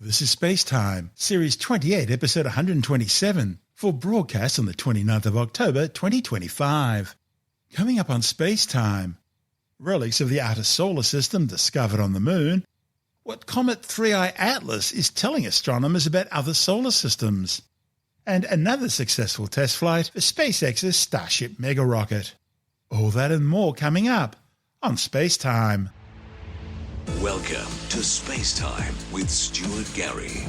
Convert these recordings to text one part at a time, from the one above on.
This is SpaceTime, Series 28, Episode 127, for broadcast on the 29th of October 2025. Coming up on SpaceTime, relics of the outer solar system discovered on the Moon, what Comet 3I Atlas is telling astronomers about other solar systems, and another successful test flight for SpaceX's Starship mega rocket. All that and more coming up on SpaceTime. Welcome to SpaceTime with Stuart Gary.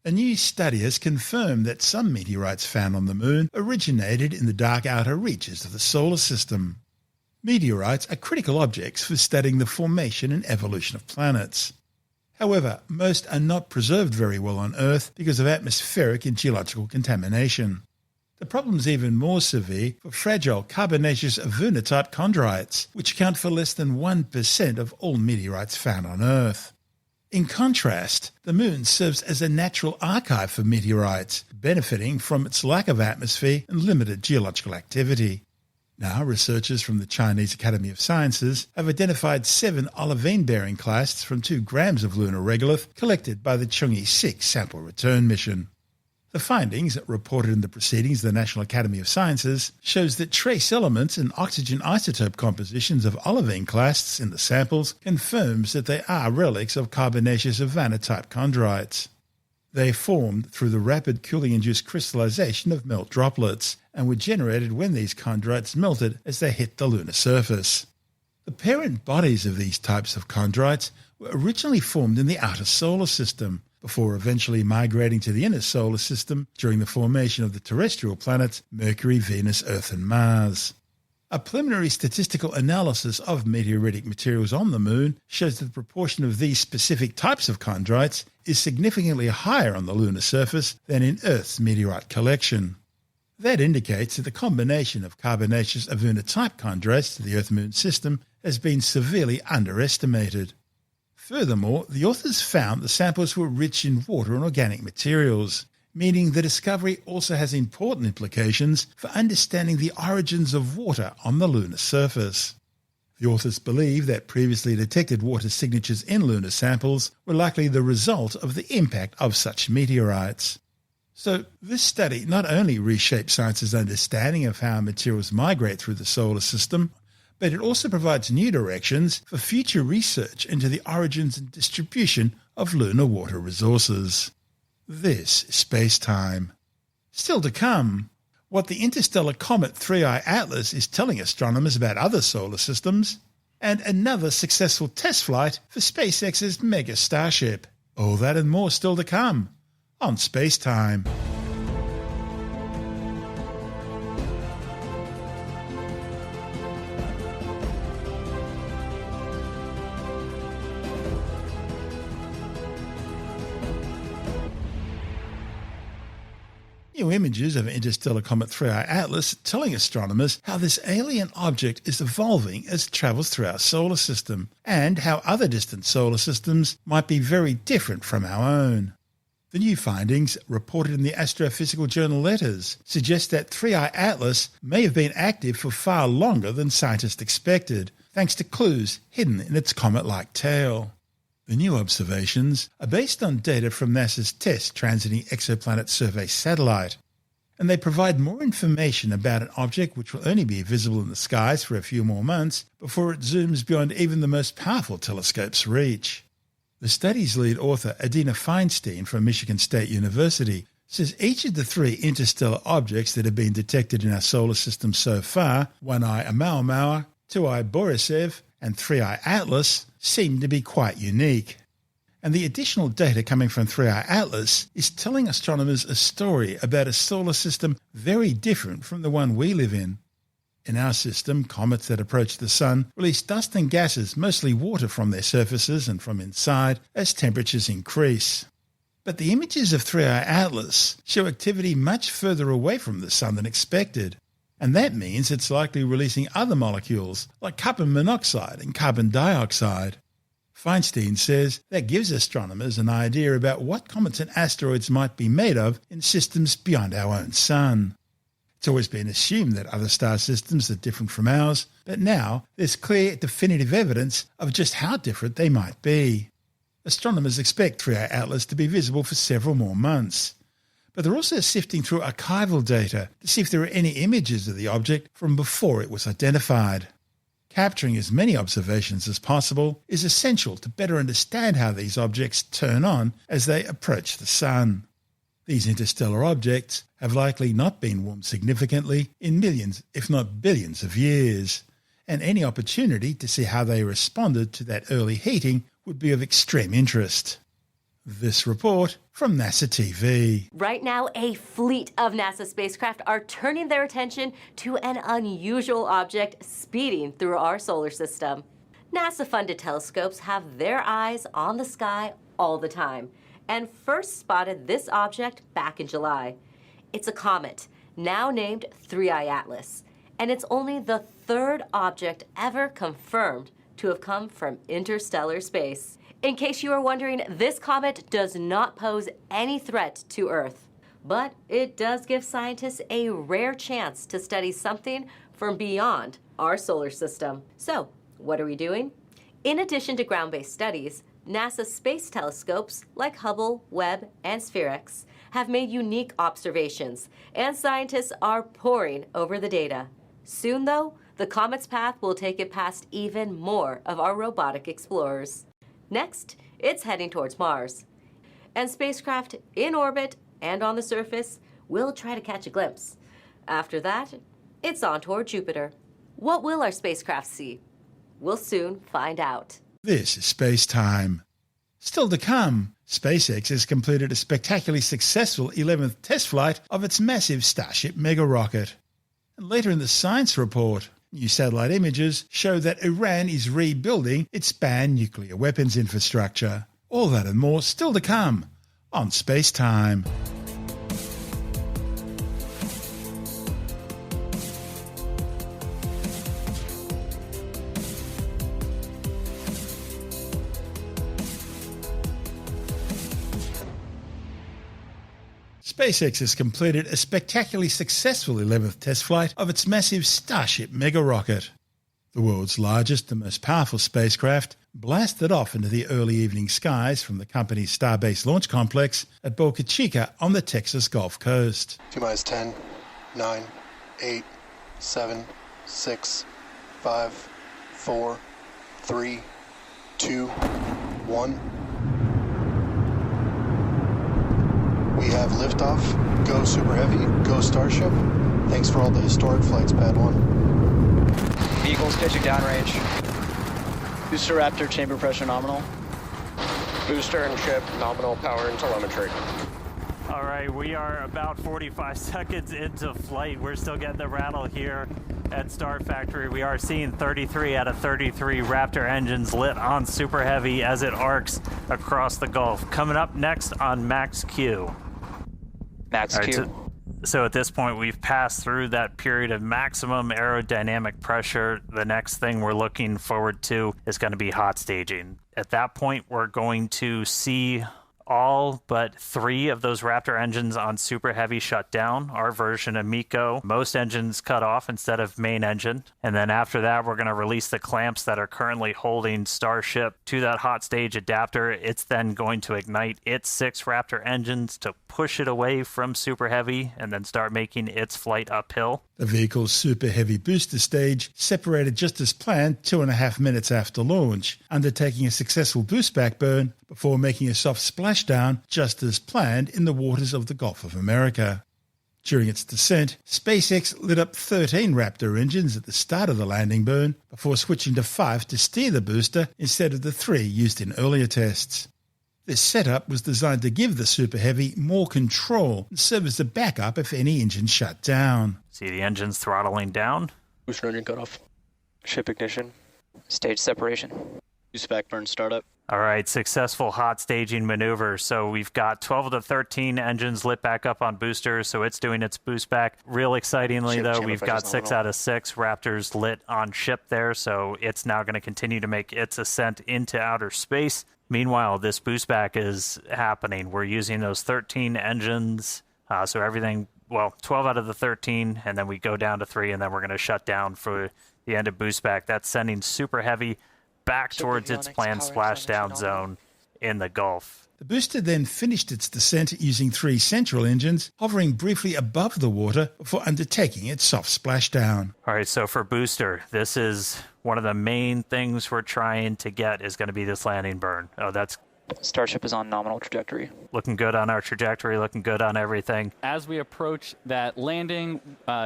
A new study has confirmed that some meteorites found on the Moon originated in the dark outer reaches of the solar system. Meteorites are critical objects for studying the formation and evolution of planets. However, most are not preserved very well on Earth because of atmospheric and geological contamination. The problem is even more severe for fragile carbonaceous Avuna-type chondrites, which account for less than 1% of all meteorites found on Earth. In contrast, the Moon serves as a natural archive for meteorites, benefiting from its lack of atmosphere and limited geological activity. Now, researchers from the Chinese Academy of Sciences have identified 7 olivine-bearing clasts from 2 grams of lunar regolith collected by the Chang'e 6 sample return mission. The findings, reported in the Proceedings of the National Academy of Sciences, shows that trace elements and oxygen isotope compositions of olivine clasts in the samples confirms that they are relics of carbonaceous Avuna-type chondrites. They formed through the rapid cooling-induced crystallization of melt droplets and were generated when these chondrites melted as they hit the lunar surface. The parent bodies of these types of chondrites were originally formed in the outer solar system, before eventually migrating to the inner solar system during the formation of the terrestrial planets Mercury, Venus, Earth and Mars. A preliminary statistical analysis of meteoritic materials on the Moon shows that the proportion of these specific types of chondrites is significantly higher on the lunar surface than in Earth's meteorite collection. That indicates that the combination of carbonaceous Avuna-type chondrites to the Earth-Moon system has been severely underestimated. Furthermore, the authors found the samples were rich in water and organic materials, meaning the discovery also has important implications for understanding the origins of water on the lunar surface. The authors believe that previously detected water signatures in lunar samples were likely the result of the impact of such meteorites. So this study not only reshapes science's understanding of how materials migrate through the solar system, but it also provides new directions for future research into the origins and distribution of lunar water resources. This is SpaceTime. Still to come, what the interstellar Comet 3I Atlas is telling astronomers about other solar systems, and another successful test flight for SpaceX's mega Starship. All that and more still to come on SpaceTime. New images of interstellar Comet 3I Atlas telling astronomers how this alien object is evolving as it travels through our solar system, and how other distant solar systems might be very different from our own. The new findings, reported in the astrophysical journal Letters, suggest that 3I Atlas may have been active for far longer than scientists expected, thanks to clues hidden in its comet-like tail. The new observations are based on data from NASA's TESS Transiting Exoplanet Survey satellite, and they provide more information about an object which will only be visible in the skies for a few more months before it zooms beyond even the most powerful telescope's reach. The study's lead author, Adina Feinstein from Michigan State University, says each of the 3 interstellar objects that have been detected in our solar system so far, 1I Oumuamua, 2I Borisov, and 3I Atlas, seem to be quite unique. And the additional data coming from 3I Atlas is telling astronomers a story about a solar system very different from the one we live in. In our system, comets that approach the Sun release dust and gases, mostly water, from their surfaces and from inside as temperatures increase. But the images of 3I Atlas show activity much further away from the Sun than expected, and that means it's likely releasing other molecules like carbon monoxide and carbon dioxide. Feinstein says that gives astronomers an idea about what comets and asteroids might be made of in systems beyond our own sun. It's always been assumed that other star systems are different from ours, but now there's clear, definitive evidence of just how different they might be. Astronomers expect 3i Atlas to be visible for several more months, but they're also sifting through archival data to see if there are any images of the object from before it was identified. Capturing as many observations as possible is essential to better understand how these objects turn on as they approach the Sun. These interstellar objects have likely not been warmed significantly in millions, if not billions of years, and any opportunity to see how they responded to that early heating would be of extreme interest. This report from NASA TV. Right now, a fleet of NASA spacecraft are turning their attention to an unusual object speeding through our solar system. NASA-funded telescopes have their eyes on the sky all the time and first spotted this object back in July. It's a comet, now named 3i Atlas, and it's only the third object ever confirmed to have come from interstellar space. In case you are wondering, this comet does not pose any threat to Earth, but it does give scientists a rare chance to study something from beyond our solar system. So, what are we doing? In addition to ground-based studies, NASA space telescopes like Hubble, Webb, and SpaceX have made unique observations, and scientists are poring over the data. Soon, though, the comet's path will take it past even more of our robotic explorers. Next, it's heading towards Mars. And spacecraft in orbit and on the surface will try to catch a glimpse. After that, it's on toward Jupiter. What will our spacecraft see? We'll soon find out. This is SpaceTime. Still to come, SpaceX has completed a spectacularly successful 11th test flight of its massive Starship mega rocket. And later in the science report, new satellite images show that Iran is rebuilding its banned nuclear weapons infrastructure. All that and more still to come on SpaceTime. SpaceX has completed a spectacularly successful 11th test flight of its massive Starship mega rocket. The world's largest and most powerful spacecraft blasted off into the early evening skies from the company's Starbase launch complex at Boca Chica on the Texas Gulf Coast. T-minus 10, 9, 8, 7, 6, 5, 4, 3, 2, 1. We have liftoff. Go Super Heavy. Go Starship. Thanks for all the historic flights, Pad 1. Vehicles pitching downrange. Booster Raptor chamber pressure nominal. Booster and ship nominal power and telemetry. All right, we are about 45 seconds into flight. We're still getting the rattle here at Start Factory. We are seeing 33 out of 33 Raptor engines lit on Super Heavy as it arcs across the Gulf. Coming up next on Max Q. Max Q. So at this point, we've passed through that period of maximum aerodynamic pressure. The next thing we're looking forward to is going to be hot staging. At that point, we're going to see all but 3 of those Raptor engines on Super Heavy shut down, our version of MECO. Most engines cut off instead of main engine. And then after that, we're going to release the clamps that are currently holding Starship to that hot stage adapter. It's then going to ignite its 6 Raptor engines to push it away from Super Heavy and then start making its flight uphill. The vehicle's Super Heavy booster stage separated just as planned 2.5 minutes after launch, undertaking a successful boost back burn before making a soft splashdown just as planned in the waters of the Gulf of America. During its descent, SpaceX lit up 13 Raptor engines at the start of the landing burn before switching to 5 to steer the booster instead of the 3 used in earlier tests. This setup was designed to give the Super Heavy more control and serve as a backup if any engine shut down. See the engines throttling down. Booster engine cutoff. Ship ignition. Stage separation. Boost back burn startup. All right, successful hot staging maneuver. So we've got 12 of the 13 engines lit back up on boosters, so it's doing its boost back. Real excitingly, though, we've got 6 out of 6 Raptors lit on ship there, so it's now going to continue to make its ascent into outer space. Meanwhile, this boost back is happening. We're using those 13 engines, so everything, 12 out of the 13, and then we go down to 3, and then we're going to shut down for the end of boost back. That's sending Super Heavy back towards its planned splashdown zone in the Gulf. The booster then finished its descent using 3 central engines, hovering briefly above the water before undertaking its soft splashdown. All right, so for booster, this is one of the main things we're trying to get is going to be this landing burn. Oh, that's Starship is on nominal trajectory. looking good on our trajectory, looking good on everything. As we approach that landing,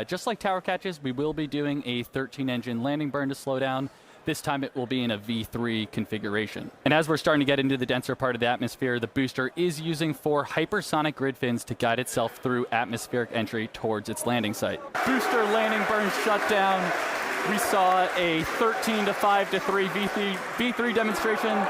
just like tower catches, we will be doing a 13-engine landing burn to slow down. This time it will be in a V3 configuration. And as we're starting to get into the denser part of the atmosphere, the booster is using 4 hypersonic grid fins to guide itself through atmospheric entry towards its landing site. Booster landing burn shut down. We saw a 13 to 5 to 3 V3 demonstration.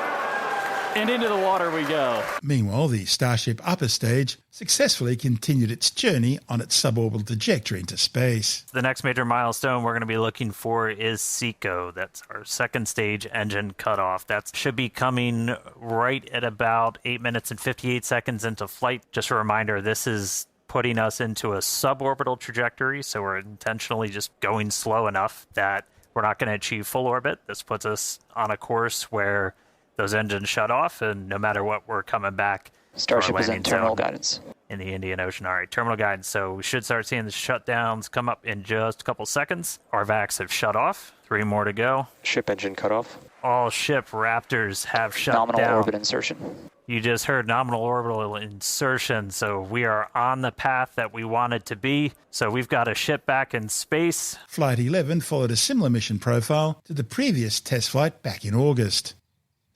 And into the water we go. Meanwhile, the Starship upper stage successfully continued its journey on its suborbital trajectory into space. The next major milestone we're going to be looking for is SECO. That's our second stage engine cutoff. That should be coming right at about 8 minutes and 58 seconds into flight. Just a reminder, this is putting us into a suborbital trajectory, so we're intentionally just going slow enough that we're not going to achieve full orbit. This puts us on a course where those engines shut off, and no matter what, we're coming back. Starship is in terminal guidance. In the Indian Ocean. All right, terminal guidance. So we should start seeing the shutdowns come up in just a couple seconds. Our vacs have shut off. 3 more to go. Ship engine cutoff. All ship Raptors have shut down. Nominal orbit insertion. You just heard nominal orbital insertion, so we are on the path that we wanted to be. So we've got a ship back in space. Flight 11 followed a similar mission profile to the previous test flight back in August.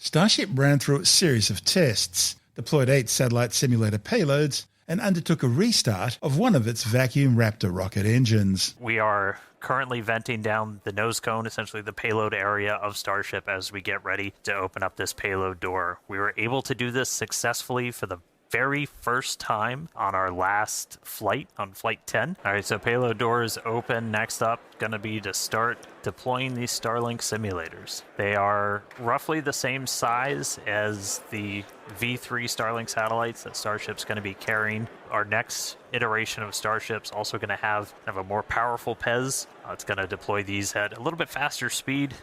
Starship ran through a series of tests, deployed 8 satellite simulator payloads, and undertook a restart of one of its vacuum Raptor rocket engines. We are currently venting down the nose cone, essentially the payload area of Starship, as we get ready to open up this payload door. We were able to do this successfully for the very first time on our last flight, on flight 10. All right, so payload door is open. Next up, going to be to start deploying these Starlink simulators. They are roughly the same size as the V3 Starlink satellites that Starship's going to be carrying. Our next iteration of Starship's also going to have a more powerful PEZ. It's going to deploy these at a little bit faster speed.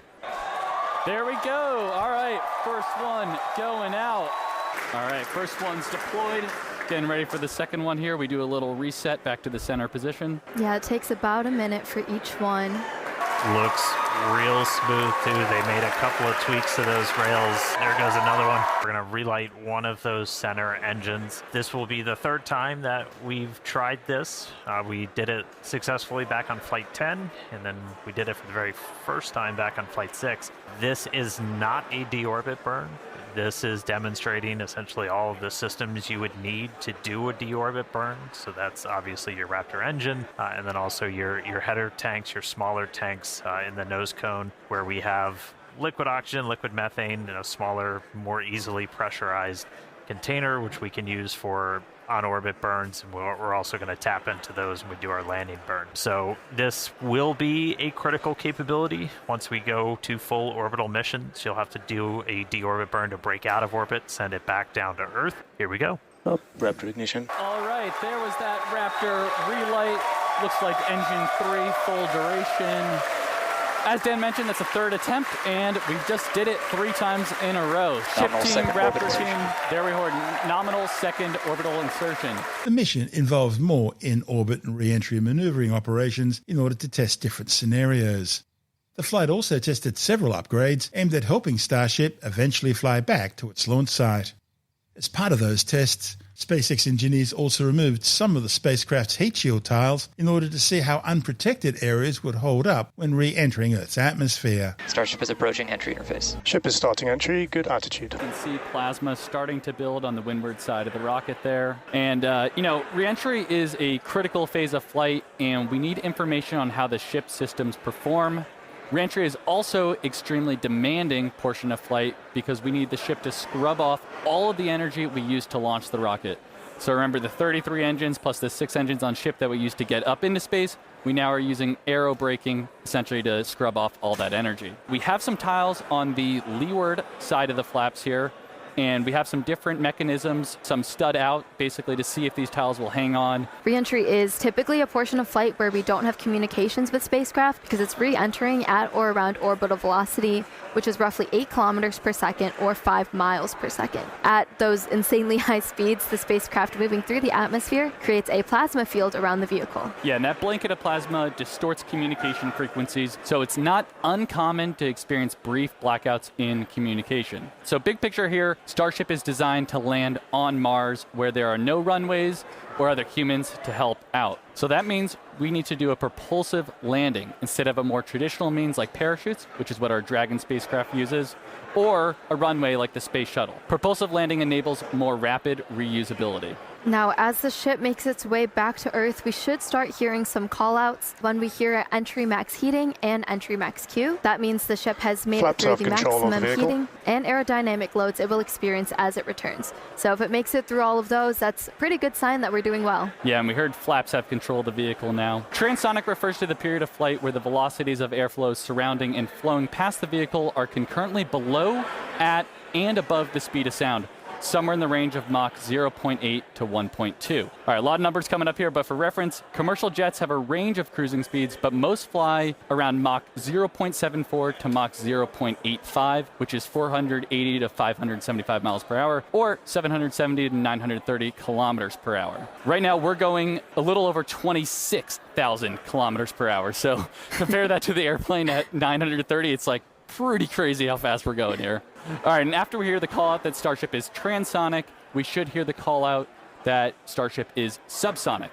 There we go. All right, first one going out. All right, first one's deployed. Getting ready for the second one here. We do a little reset back to the center position. Yeah, it takes about a minute for each one. Looks real smooth, too. They made a couple of tweaks to those rails. There goes another one. We're going to relight one of those center engines. This will be the third time that we've tried this. We did it successfully back on Flight 10, and then we did it for the very first time back on Flight 6. This is not a deorbit burn. This is demonstrating essentially all of the systems you would need to do a deorbit burn. So that's obviously your Raptor engine, and then also your header tanks, your smaller tanks in the nose cone, where we have liquid oxygen, liquid methane in a smaller, more easily pressurized container, which we can use for on-orbit burns, and we're also going to tap into those when we do our landing burn. So this will be a critical capability once we go to full orbital missions. You'll have to do a deorbit burn to break out of orbit, send it back down to Earth. Here we go. Oh, Raptor ignition. All right, there was that Raptor relight. Looks like engine 3, full duration. As Dan mentioned, that's a third attempt, and we just did it 3 times in a row. Ship team, Raptor team, there we heard nominal second orbital insertion. The mission involved more in-orbit and re-entry maneuvering operations in order to test different scenarios. The flight also tested several upgrades aimed at helping Starship eventually fly back to its launch site. As part of those tests, SpaceX engineers also removed some of the spacecraft's heat shield tiles in order to see how unprotected areas would hold up when re-entering Earth's atmosphere. Starship is approaching entry interface. Ship is starting entry, good attitude. You can see plasma starting to build on the windward side of the rocket there. And, re-entry is a critical phase of flight, and we need information on how the ship systems perform. Reentry is also extremely demanding portion of flight because we need the ship to scrub off all of the energy we used to launch the rocket. So remember the 33 engines plus the 6 engines on ship that we used to get up into space, we now are using aerobraking essentially to scrub off all that energy. We have some tiles on the leeward side of the flaps here, and we have some different mechanisms, some stud out, basically to see if these tiles will hang on. Re-entry is typically a portion of flight where we don't have communications with spacecraft because it's re-entering at or around orbital velocity, which is roughly 8 kilometers per second or 5 miles per second. At those insanely high speeds, the spacecraft moving through the atmosphere creates a plasma field around the vehicle. Yeah, and that blanket of plasma distorts communication frequencies, so it's not uncommon to experience brief blackouts in communication. So big picture here, Starship is designed to land on Mars where there are no runways or other humans to help out. So that means we need to do a propulsive landing instead of a more traditional means like parachutes, which is what our Dragon spacecraft uses, or a runway like the Space Shuttle. Propulsive landing enables more rapid reusability. Now, as the ship makes its way back to Earth, we should start hearing some call-outs. When we hear entry max heating and entry max Q, that means the ship has made it through the maximum heating and aerodynamic loads it will experience as it returns. So if it makes it through all of those, that's a pretty good sign that we're doing well. Yeah, and we heard flaps have control of the vehicle now. Transonic refers to the period of flight where the velocities of airflow surrounding and flowing past the vehicle are concurrently below, at, and above the speed of sound, somewhere in the range of Mach 0.8 to 1.2. All right, a lot of numbers coming up here, but for reference, commercial jets have a range of cruising speeds, but most fly around Mach 0.74 to Mach 0.85, which is 480 to 575 miles per hour, or 770 to 930 kilometers per hour. Right now, we're going a little over 26,000 kilometers per hour, so compare that to the airplane at 930, it's like pretty crazy how fast we're going here. All right, and after we hear the call out that Starship is transonic, we should hear the call out that Starship is subsonic.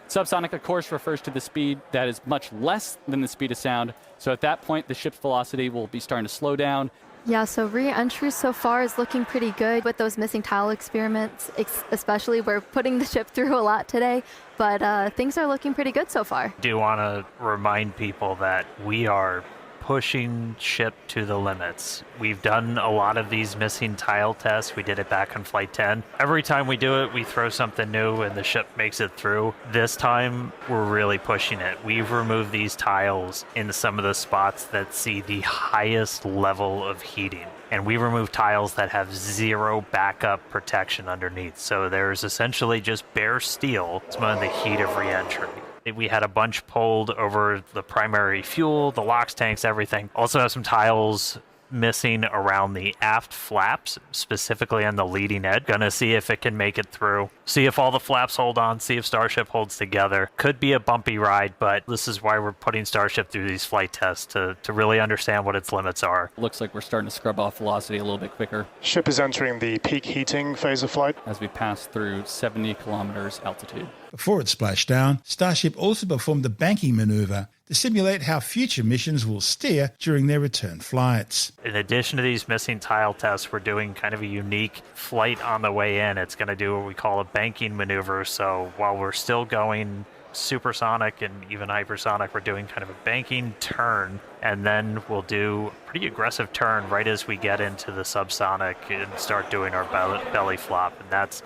Subsonic, of course, refers to the speed that is much less than the speed of sound. So at that point, the ship's velocity will be starting to slow down. Yeah, so re-entry so far is looking pretty good with those missing tile experiments, especially we're putting the ship through a lot today, but things are looking pretty good so far. I do want to remind people that we are pushing ship to the limits. We've done a lot of these missing tile tests. We did it back on Flight 10. Every time we do it, we throw something new and the ship makes it through. This time, we're really pushing it. We've removed these tiles in some of the spots that see the highest level of heating. And we removed tiles that have zero backup protection underneath. So there's essentially just bare steel. It's one of the heat of re-entry. We had a bunch pulled over the primary fuel, the LOX tanks, everything. Also have some tiles missing around the aft flaps, specifically on the leading edge. Gonna see if it can make it through. See if all the flaps hold on, see if Starship holds together. Could be a bumpy ride, but this is why we're putting Starship through these flight tests to really understand what its limits are. Looks like we're starting to scrub off velocity a little bit quicker. Ship is entering the peak heating phase of flight as we pass through 70 kilometers altitude. Before it splashed down, Starship also performed a banking maneuver to simulate how future missions will steer during their return flights. In addition to these missing tile tests, we're doing kind of a unique flight on the way in. It's going to do what we call a banking maneuver. So while we're still going supersonic and even hypersonic, we're doing kind of a banking turn, and then we'll do a pretty aggressive turn right as we get into the subsonic and start doing our belly flop. And that's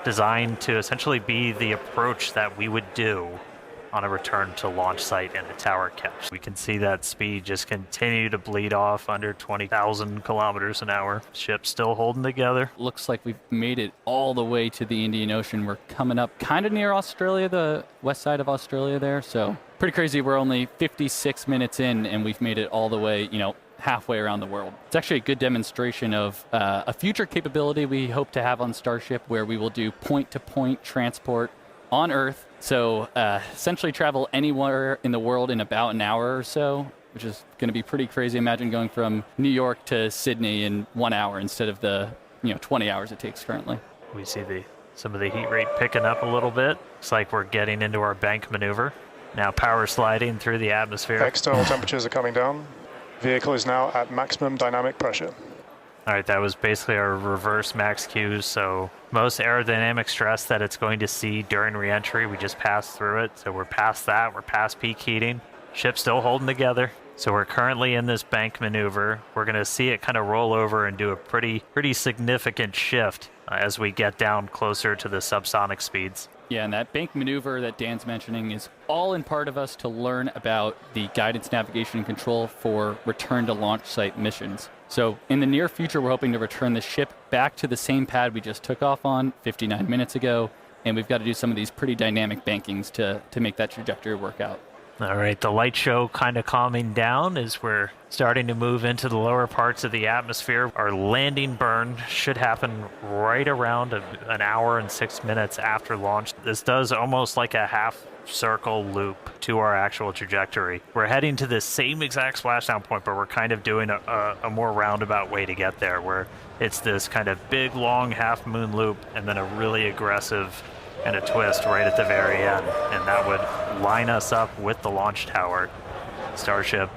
designed to essentially be the approach that we would do on a return to launch site and a tower catch. We can see that speed just continue to bleed off under 20,000 kilometers an hour. Ship's still holding together. Looks like we've made it all the way to the Indian Ocean. We're coming up kind of near Australia, the west side of Australia there. So pretty crazy. We're only 56 minutes in and we've made it all the way, halfway around the world. It's actually a good demonstration of a future capability we hope to have on Starship where we will do point-to-point transport on Earth. So essentially travel anywhere in the world in about an hour or so, which is going to be pretty crazy. Imagine going from New York to Sydney in 1 hour instead of the 20 hours it takes currently. We see some of the heat rate picking up a little bit. It's like we're getting into our bank maneuver. Now power sliding through the atmosphere. External temperatures are coming down. Vehicle is now at maximum dynamic pressure. All right, that was basically our reverse max Qs. So most aerodynamic stress that it's going to see during reentry, we just passed through it. So we're past that. We're past peak heating. Ship's still holding together. So we're currently in this bank maneuver. We're going to see it kind of roll over and do a pretty significant shift as we get down closer to the subsonic speeds. Yeah, and that bank maneuver that Dan's mentioning is all in part of us to learn about the guidance, navigation, and control for return to launch site missions. So in the near future, we're hoping to return the ship back to the same pad we just took off on 59 minutes ago, and we've got to do some of these pretty dynamic bankings to make that trajectory work out. All right, the light show kind of calming down as we're starting to move into the lower parts of the atmosphere. Our landing burn should happen right around an hour and 6 minutes after launch. This does almost like a half circle loop to our actual trajectory. We're heading to the same exact splashdown point, but we're kind of doing a more roundabout way to get there, where it's this kind of big, long half moon loop and then a really aggressive and a twist right at the very end, and that would line us up with the launch tower. Starship,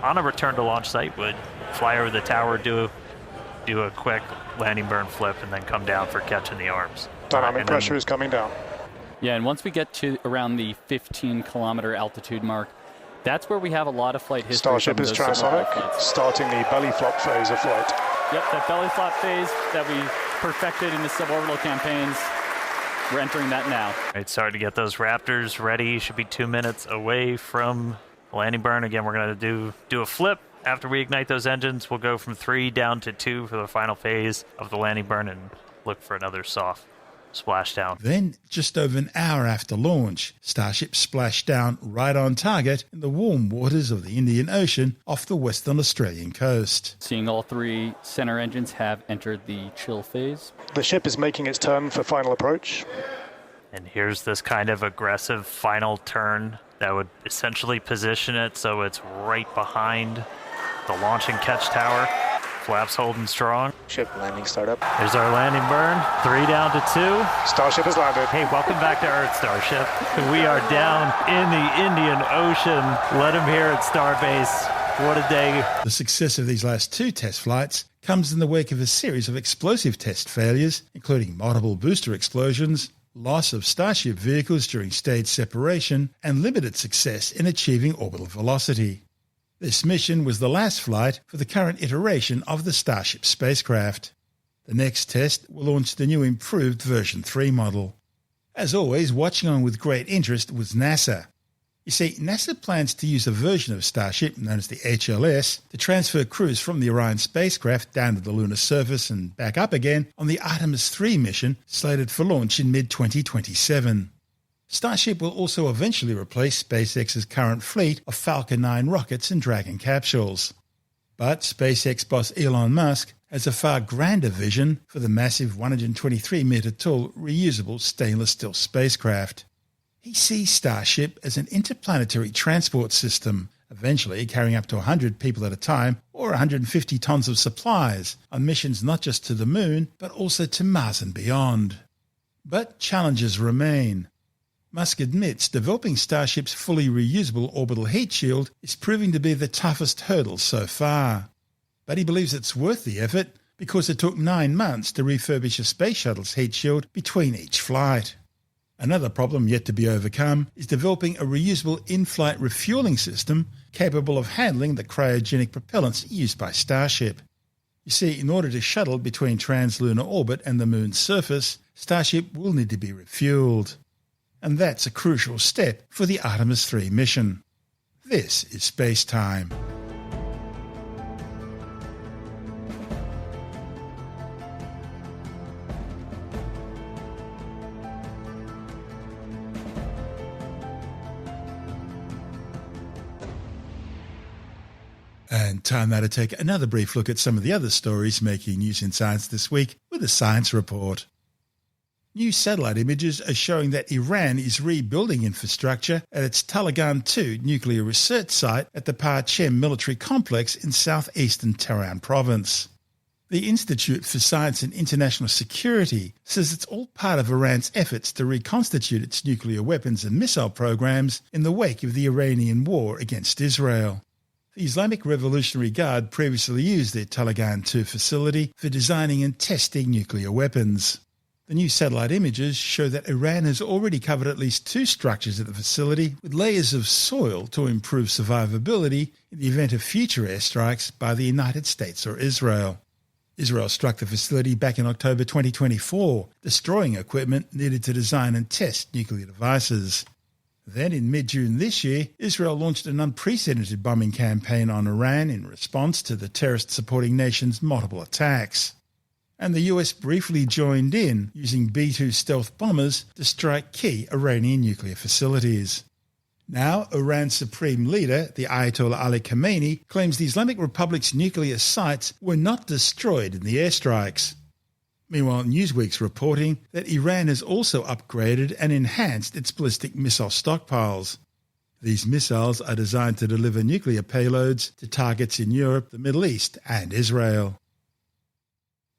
on a return to launch site, would fly over the tower, do a quick landing burn flip, and then come down for catching the arms. Dynamic pressure is coming down. Yeah, and once we get to around the 15-kilometer altitude mark, that's where we have a lot of flight history. Starship is transonic, starting the belly flop phase of flight. Yep, that belly flop phase that we perfected in the suborbital campaigns. We're entering that now. All right, starting to get those Raptors ready. Should be 2 minutes away from landing burn. Again, we're going to do a flip. After we ignite those engines, we'll go from 3 down to 2 for the final phase of the landing burn and look for another soft splashdown. Then, just over an hour after launch, Starship splashed down right on target in the warm waters of the Indian Ocean off the Western Australian coast. Seeing all 3 center engines have entered the chill phase. The ship is making its turn for final approach. And here's this kind of aggressive final turn that would essentially position it so it's right behind the launch and catch tower. Flaps holding strong. Ship landing startup. There's our landing burn. 3 down to 2. Starship has landed. Hey, welcome back to Earth, Starship. We are down in the Indian Ocean. Let them hear it, Starbase. What a day. The success of these last 2 test flights comes in the wake of a series of explosive test failures, including multiple booster explosions, loss of Starship vehicles during stage separation, and limited success in achieving orbital velocity. This mission was the last flight for the current iteration of the Starship spacecraft. The next test will launch the new improved version 3 model. As always, watching on with great interest was NASA. You see, NASA plans to use a version of Starship, known as the HLS, to transfer crews from the Orion spacecraft down to the lunar surface and back up again on the Artemis 3 mission slated for launch in mid-2027. Starship will also eventually replace SpaceX's current fleet of Falcon 9 rockets and Dragon capsules. But SpaceX boss Elon Musk has a far grander vision for the massive 123-metre-tall reusable stainless steel spacecraft. He sees Starship as an interplanetary transport system, eventually carrying up to 100 people at a time or 150 tons of supplies on missions not just to the Moon, but also to Mars and beyond. But challenges remain. Musk admits developing Starship's fully reusable orbital heat shield is proving to be the toughest hurdle so far. But he believes it's worth the effort because it took 9 months to refurbish a space shuttle's heat shield between each flight. Another problem yet to be overcome is developing a reusable in-flight refueling system capable of handling the cryogenic propellants used by Starship. You see, in order to shuttle between translunar orbit and the Moon's surface, Starship will need to be refueled. And that's a crucial step for the Artemis 3 mission. This is SpaceTime. And time now to take another brief look at some of the other stories making news in science this week with a science report. New satellite images are showing that Iran is rebuilding infrastructure at its Talagan-2 nuclear research site at the Parchem military complex in southeastern Tehran province. The Institute for Science and International Security says it's all part of Iran's efforts to reconstitute its nuclear weapons and missile programs in the wake of the Iranian war against Israel. The Islamic Revolutionary Guard previously used their Talagan-2 facility for designing and testing nuclear weapons. The new satellite images show that Iran has already covered at least 2 structures at the facility with layers of soil to improve survivability in the event of future airstrikes by the United States or Israel. Israel struck the facility back in October 2024, destroying equipment needed to design and test nuclear devices. Then, in mid-June this year, Israel launched an unprecedented bombing campaign on Iran in response to the terrorist-supporting nation's multiple attacks. And the US briefly joined in, using B-2 stealth bombers to strike key Iranian nuclear facilities. Now, Iran's supreme leader, the Ayatollah Ali Khamenei, claims the Islamic Republic's nuclear sites were not destroyed in the airstrikes. Meanwhile, Newsweek's reporting that Iran has also upgraded and enhanced its ballistic missile stockpiles. These missiles are designed to deliver nuclear payloads to targets in Europe, the Middle East, and Israel.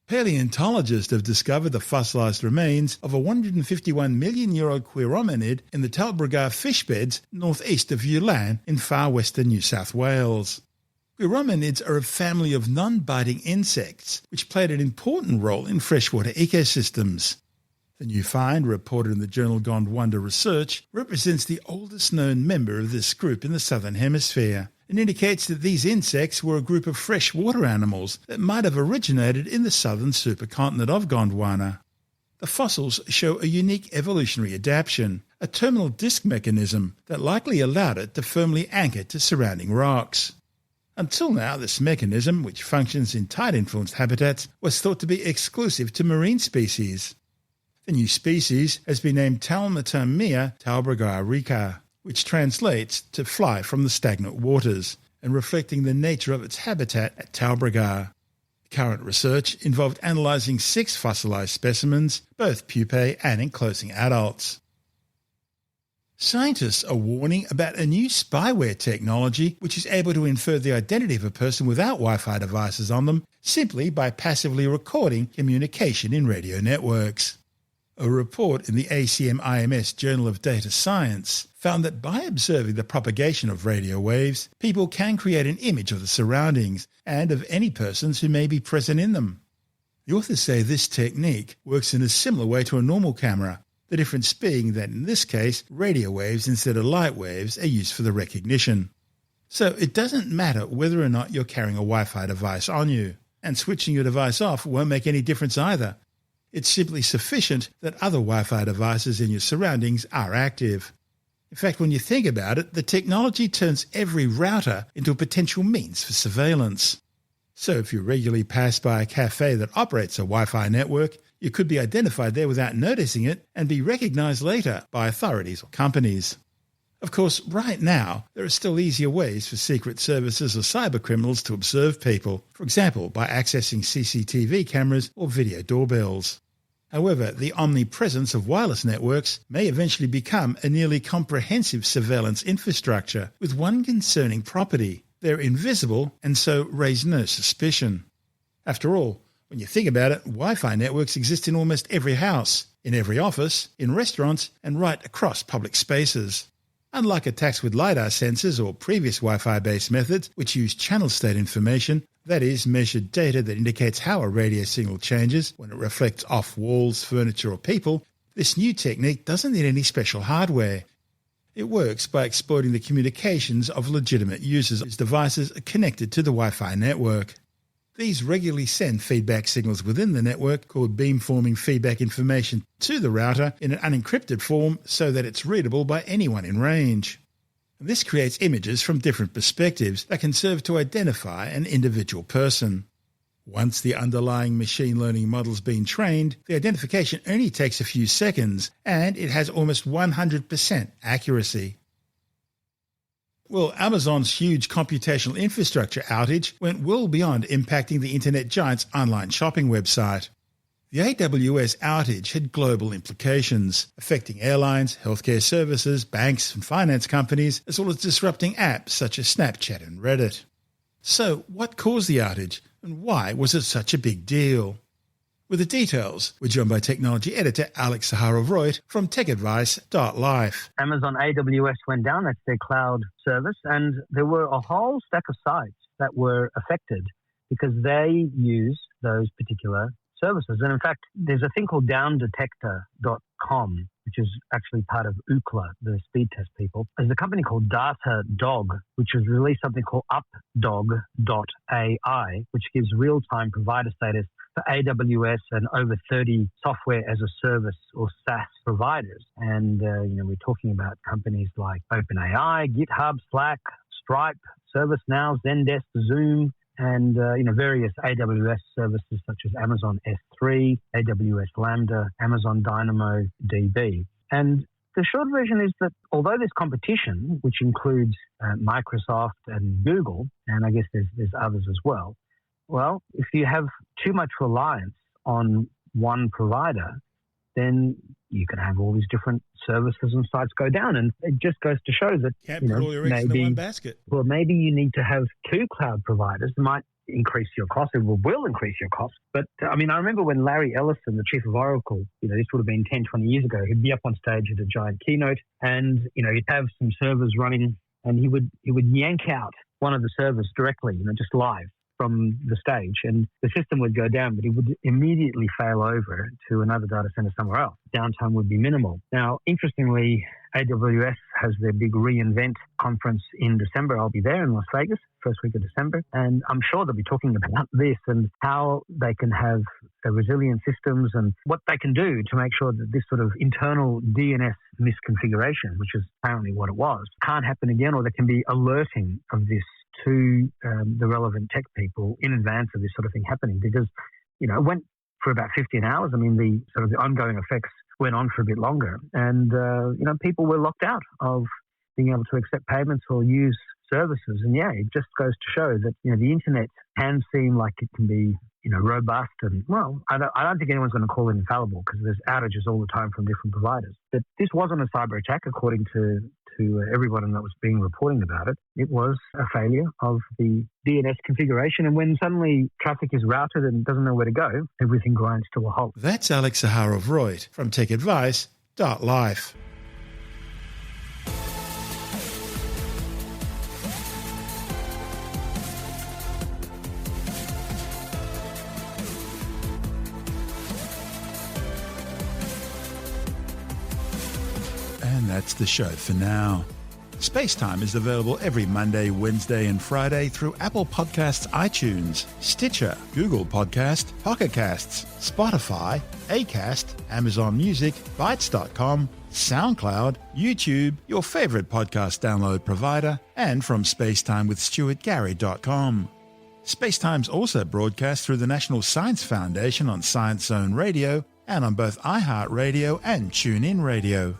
Paleontologists have discovered the fossilised remains of a 151-million-year-old quirominid in the Talbragar fish beds northeast of Yullan in far western New South Wales. Quirominids are a family of non-biting insects which played an important role in freshwater ecosystems. The new find, reported in the journal Gondwana Research, represents the oldest known member of this group in the southern hemisphere, and indicates that these insects were a group of freshwater animals that might have originated in the southern supercontinent of Gondwana. The fossils show a unique evolutionary adaptation, a terminal disc mechanism that likely allowed it to firmly anchor to surrounding rocks. Until now, this mechanism, which functions in tide-influenced habitats, was thought to be exclusive to marine species. The new species has been named Talmatomia talbragarica, which translates to fly from the stagnant waters, and reflecting the nature of its habitat at Talbragar. Current research involved analysing 6 fossilised specimens, both pupae and enclosing adults. Scientists are warning about a new spyware technology which is able to infer the identity of a person without Wi-Fi devices on them simply by passively recording communication in radio networks. A report in the ACM-IMS Journal of Data Science found that by observing the propagation of radio waves, people can create an image of the surroundings and of any persons who may be present in them. The authors say this technique works in a similar way to a normal camera, the difference being that in this case, radio waves instead of light waves are used for the recognition. So it doesn't matter whether or not you're carrying a Wi-Fi device on you, and switching your device off won't make any difference either. It's simply sufficient that other Wi-Fi devices in your surroundings are active. In fact, when you think about it, the technology turns every router into a potential means for surveillance. So if you regularly pass by a cafe that operates a Wi-Fi network, you could be identified there without noticing it and be recognised later by authorities or companies. Of course, right now, there are still easier ways for secret services or cyber criminals to observe people, for example, by accessing CCTV cameras or video doorbells. However, the omnipresence of wireless networks may eventually become a nearly comprehensive surveillance infrastructure with one concerning property. They're invisible and so raise no suspicion. After all, when you think about it, Wi-Fi networks exist in almost every house, in every office, in restaurants, and right across public spaces. Unlike attacks with LiDAR sensors or previous Wi-Fi-based methods which use channel state information, that is, measured data that indicates how a radio signal changes when it reflects off walls, furniture or people, this new technique doesn't need any special hardware. It works by exploiting the communications of legitimate users whose devices are connected to the Wi-Fi network. These regularly send feedback signals within the network called beamforming feedback information to the router in an unencrypted form so that it's readable by anyone in range. This creates images from different perspectives that can serve to identify an individual person. Once the underlying machine learning model's been trained, the identification only takes a few seconds and it has almost 100% accuracy. Well, Amazon's huge computational infrastructure outage went well beyond impacting the internet giant's online shopping website. The AWS outage had global implications, affecting airlines, healthcare services, banks and finance companies, as well as disrupting apps such as Snapchat and Reddit. So, what caused the outage, and why was it such a big deal? With the details, we're joined by technology editor Alex Zaharov-Reutt from techadvice.life. Amazon AWS went down, that's their cloud service, and there were a whole stack of sites that were affected because they use those particular services. And in fact, there's a thing called downdetector.com, which is actually part of Ookla, the speed test people. There's a company called Datadog, which has released something called updog.ai, which gives real-time provider status for AWS and over 30 software as a service or SaaS providers. And, we're talking about companies like OpenAI, GitHub, Slack, Stripe, ServiceNow, Zendesk, Zoom, and, various AWS services such as Amazon S3, AWS Lambda, Amazon Dynamo DB. And the short version is that although there's competition, which includes Microsoft and Google, and I guess there's others as well, well, if you have too much reliance on one provider, then you can have all these different services and sites go down. And it just goes to show that, Can't put all your eggs in one basket. Well, maybe you need to have two cloud providers. It might increase your cost. It will increase your cost. But, I remember when Larry Ellison, the chief of Oracle, this would have been 10, 20 years ago, he'd be up on stage at a giant keynote and, he'd have some servers running and he would yank out one of the servers directly, just live from the stage, and the system would go down, but it would immediately fail over to another data center somewhere else. Downtime would be minimal. Now, interestingly, AWS has their big reInvent conference in December. I'll be there in Las Vegas, first week of December, and I'm sure they'll be talking about this and how they can have resilient systems and what they can do to make sure that this sort of internal DNS misconfiguration, which is apparently what it was, can't happen again, or there can be alerting of this to the relevant tech people in advance of this sort of thing happening, because, it went for about 15 hours. The sort of the ongoing effects went on for a bit longer. And, people were locked out of being able to accept payments or use services. And yeah, it just goes to show that, the internet can seem like it can be, robust. And well, I don't think anyone's going to call it infallible because there's outages all the time from different providers. But this wasn't a cyber attack, according to everyone that was being reporting about it. It was a failure of the DNS configuration. And when suddenly traffic is routed and doesn't know where to go, everything grinds to a halt. That's Alex Zaharov-Reutt from TechAdvice.life. And that's the show for now. SpaceTime is available every Monday, Wednesday and Friday through Apple Podcasts, iTunes, Stitcher, Google Podcast, Pocket Casts, Spotify, Acast, Amazon Music, Bytes.com, SoundCloud, YouTube, your favorite podcast download provider, and from spacetimewithstuartgary.com. SpaceTime's also broadcast through the National Science Foundation on Science Zone Radio and on both iHeartRadio and TuneIn Radio.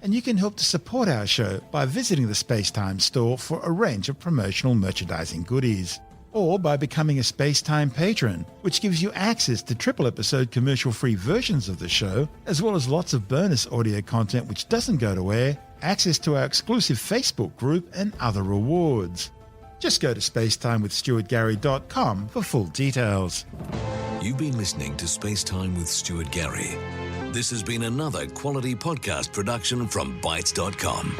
And you can help to support our show by visiting the SpaceTime store for a range of promotional merchandising goodies, or by becoming a SpaceTime patron, which gives you access to triple-episode commercial-free versions of the show, as well as lots of bonus audio content which doesn't go to air, access to our exclusive Facebook group, and other rewards. Just go to spacetimewithstuartgary.com for full details. You've been listening to SpaceTime with Stuart Gary. This has been another quality podcast production from Bytes.com.